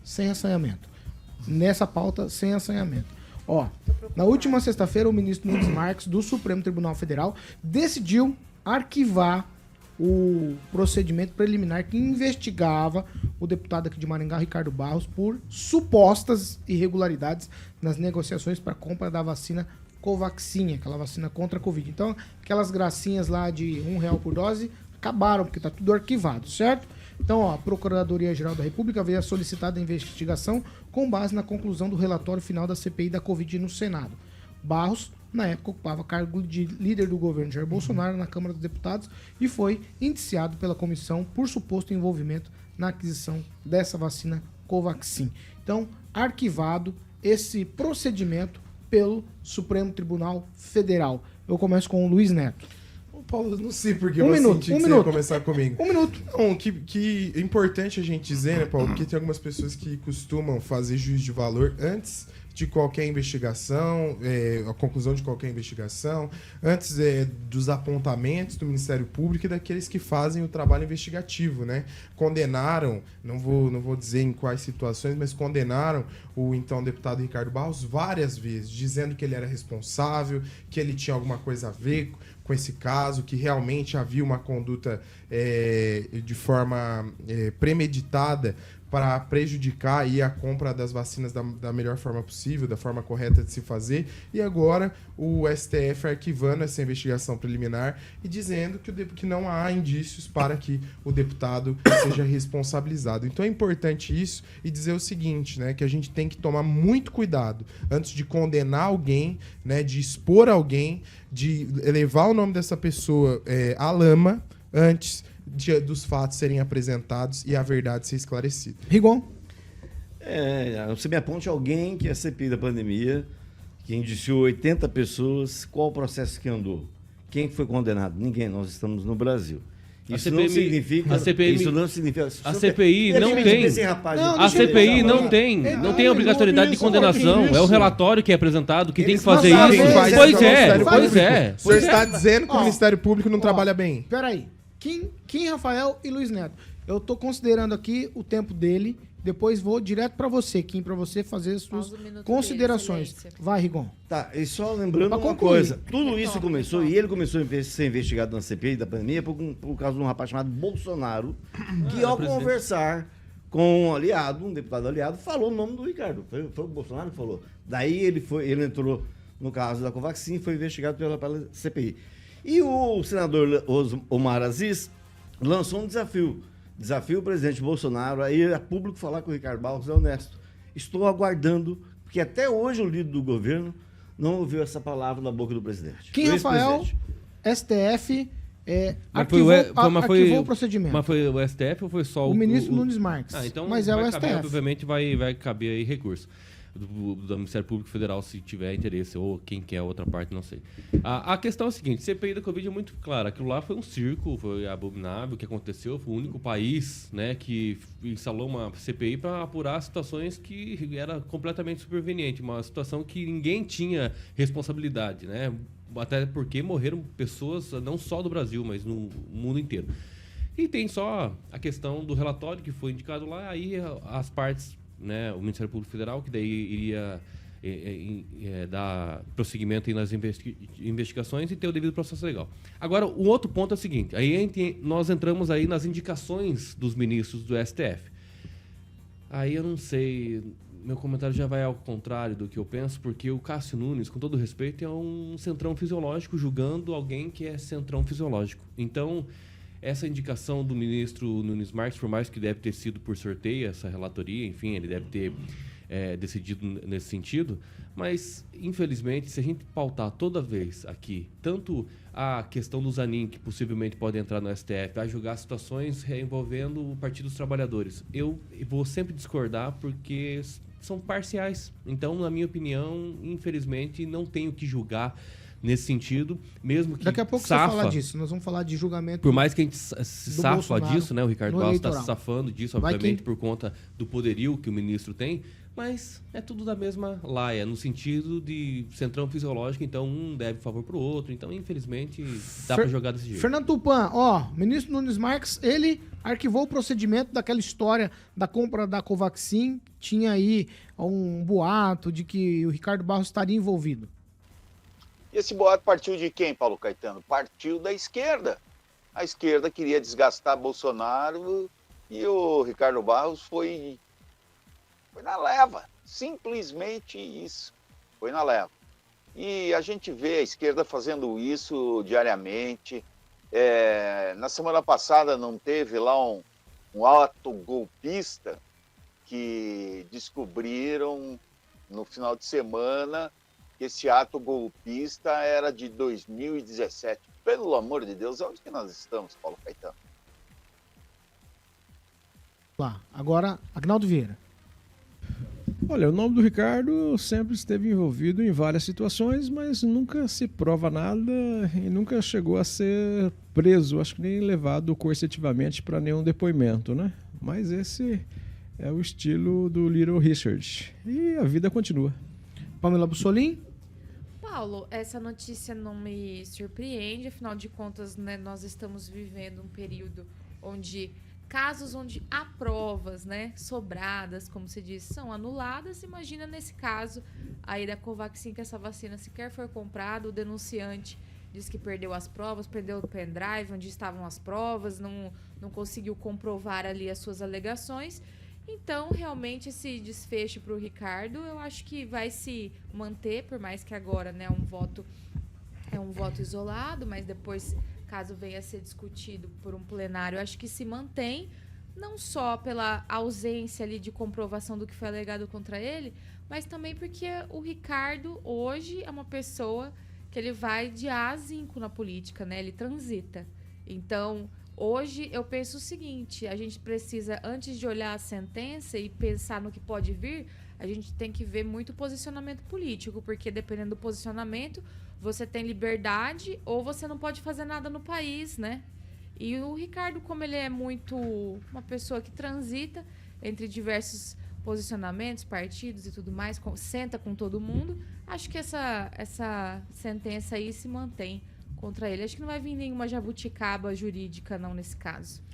sem assanhamento. Nessa pauta, sem assanhamento. Ó, na última sexta-feira, o ministro Nunes Marques, do Supremo Tribunal Federal, decidiu arquivar o procedimento preliminar que investigava o deputado aqui de Maringá, Ricardo Barros, por supostas irregularidades nas negociações para a compra da vacina Covaxin, aquela vacina contra a Covid. Então, aquelas gracinhas lá de R$1 por dose acabaram, porque está tudo arquivado, certo? Então, ó, a Procuradoria-Geral da República veio a solicitar a investigação com base na conclusão do relatório final da CPI da Covid no Senado. Barros, na época, ocupava cargo de líder do governo Jair Bolsonaro na Câmara dos Deputados e foi indiciado pela comissão por suposto envolvimento na aquisição dessa vacina Covaxin. Então, arquivado esse procedimento pelo Supremo Tribunal Federal. Eu começo com o Luiz Neto. Paulo, não sei por que eu senti que você ia começar comigo. Um minuto. Não, que é importante a gente dizer, né, Paulo, porque tem algumas pessoas que costumam fazer juízo de valor antes de qualquer investigação, a conclusão de qualquer investigação, antes dos apontamentos do Ministério Público e daqueles que fazem o trabalho investigativo, né? Condenaram, não vou dizer em quais situações, mas condenaram o então deputado Ricardo Barros várias vezes, dizendo que ele era responsável, que ele tinha alguma coisa a ver com esse caso, que realmente havia uma conduta de forma premeditada para prejudicar aí a compra das vacinas da melhor forma possível, da forma correta de se fazer. E agora o STF arquivando essa investigação preliminar e dizendo que não há indícios para que o deputado seja responsabilizado. Então é importante isso e dizer o seguinte, né, que a gente tem que tomar muito cuidado antes de condenar alguém, né, de expor alguém, de elevar o nome dessa pessoa à lama antes dos fatos serem apresentados e a verdade ser esclarecida. Rigon? Você me aponte alguém que a CPI da pandemia, que indiciou 80 pessoas, qual o processo que andou? Quem foi condenado? Ninguém, nós estamos no Brasil. Isso não significa... A CPI, isso não significa... A CPI não tem... A CPI não tem obrigatoriedade de condenação. É o relatório que é apresentado que tem que fazer isso. Pois é. O senhor está dizendo que o Ministério Público não trabalha bem. Peraí. Kim, Rafael e Luiz Neto. Eu tô considerando aqui o tempo dele. Depois vou direto para você, Kim, para você fazer as suas considerações. Vai, Rigon. Tá, e só lembrando uma coisa. Tudo isso começou, e ele começou a ser investigado na CPI da pandemia por causa de um rapaz chamado Bolsonaro, que ao conversar com um aliado, um deputado aliado, falou o nome do Ricardo. Foi o Bolsonaro que falou. Daí ele entrou no caso da Covaxin e foi investigado pela CPI. E o senador Omar Aziz lançou um desafio o presidente Bolsonaro a ir a público falar com o Ricardo Barros, é honesto. Estou aguardando, porque até hoje o líder do governo não ouviu essa palavra da boca do presidente. Quem, Rafael, STF, arquivou o procedimento. Mas foi o STF ou foi só o ministro Nunes Marques? Então mas é o STF. Obviamente vai caber aí recurso do Ministério Público Federal, se tiver interesse, ou quem quer a outra parte, não sei. A questão é a seguinte, CPI da Covid é muito clara, aquilo lá foi um circo, foi abominável o que aconteceu, foi o único país, né, que instalou uma CPI para apurar situações que era completamente superveniente, uma situação que ninguém tinha responsabilidade, né, até porque morreram pessoas não só do Brasil, mas no mundo inteiro. E tem só a questão do relatório que foi indicado lá, aí as partes, né, o Ministério Público Federal, que daí iria dar prosseguimento aí nas investigações e ter o devido processo legal. Agora, o outro ponto é o seguinte, aí nós entramos aí nas indicações dos ministros do STF. Aí eu não sei, meu comentário já vai ao contrário do que eu penso, porque o Cássio Nunes, com todo respeito, é um centrão fisiológico julgando alguém que é centrão fisiológico. Então, essa indicação do ministro Nunes Marques, por mais que deve ter sido por sorteio, essa relatoria, enfim, ele deve ter decidido nesse sentido, mas, infelizmente, se a gente pautar toda vez aqui, tanto a questão do Zanin, que possivelmente pode entrar no STF, a julgar situações envolvendo o Partido dos Trabalhadores, eu vou sempre discordar porque são parciais. Então, na minha opinião, infelizmente, não tenho que julgar nesse sentido, mesmo que Daqui a pouco você safa, fala disso. Nós vamos falar de julgamento. por mais que a gente se do safa Bolsonaro disso, né? O Ricardo no Barros está eleitoral. se safando disso, Vai obviamente, que- por conta do poderio que o ministro tem, mas é tudo da mesma laia, no sentido de centrão fisiológico, então um deve favor pro outro, então infelizmente dá pra jogar desse jeito. Fernando Tupan, ó, ministro Nunes Marques, ele arquivou o procedimento daquela história da compra da Covaxin. Tinha aí um boato de que o Ricardo Barros estaria envolvido. E esse boato partiu de quem, Paulo Caetano? Partiu da esquerda. A esquerda queria desgastar Bolsonaro e o Ricardo Barros foi na leva. Simplesmente isso. Foi na leva. E a gente vê a esquerda fazendo isso diariamente. Na semana passada não teve lá um ato golpista que descobriram no final de semana que esse ato golpista era de 2017. Pelo amor de Deus, onde que nós estamos, Paulo Caetano? Lá, agora, Agnaldo Vieira. Olha, o nome do Ricardo sempre esteve envolvido em várias situações, mas nunca se prova nada e nunca chegou a ser preso, acho que nem levado coercitivamente para nenhum depoimento, né? Mas esse é o estilo do Little Richard. E a vida continua. Pamela Bussolini. Paulo, essa notícia não me surpreende, afinal de contas, né, nós estamos vivendo um período onde casos onde há provas, né, sobradas, como se diz, são anuladas. Imagina nesse caso aí da Covaxin, que essa vacina sequer foi comprada, o denunciante diz que perdeu as provas, perdeu o pendrive onde estavam as provas, não conseguiu comprovar ali as suas alegações. Então, realmente, esse desfecho para o Ricardo, eu acho que vai se manter, por mais que agora, né, é um voto isolado, mas depois, caso venha a ser discutido por um plenário, eu acho que se mantém, não só pela ausência ali de comprovação do que foi alegado contra ele, mas também porque o Ricardo, hoje, é uma pessoa que ele vai de A a zinco na política, né? Ele transita. Então, hoje eu penso o seguinte, a gente precisa, antes de olhar a sentença e pensar no que pode vir, a gente tem que ver muito posicionamento político, porque dependendo do posicionamento, você tem liberdade ou você não pode fazer nada no país, né? E o Ricardo, como ele é muito uma pessoa que transita entre diversos posicionamentos, partidos e tudo mais, senta com todo mundo, acho que essa sentença aí se mantém contra ele. Acho que não vai vir nenhuma jabuticaba jurídica, não, nesse caso.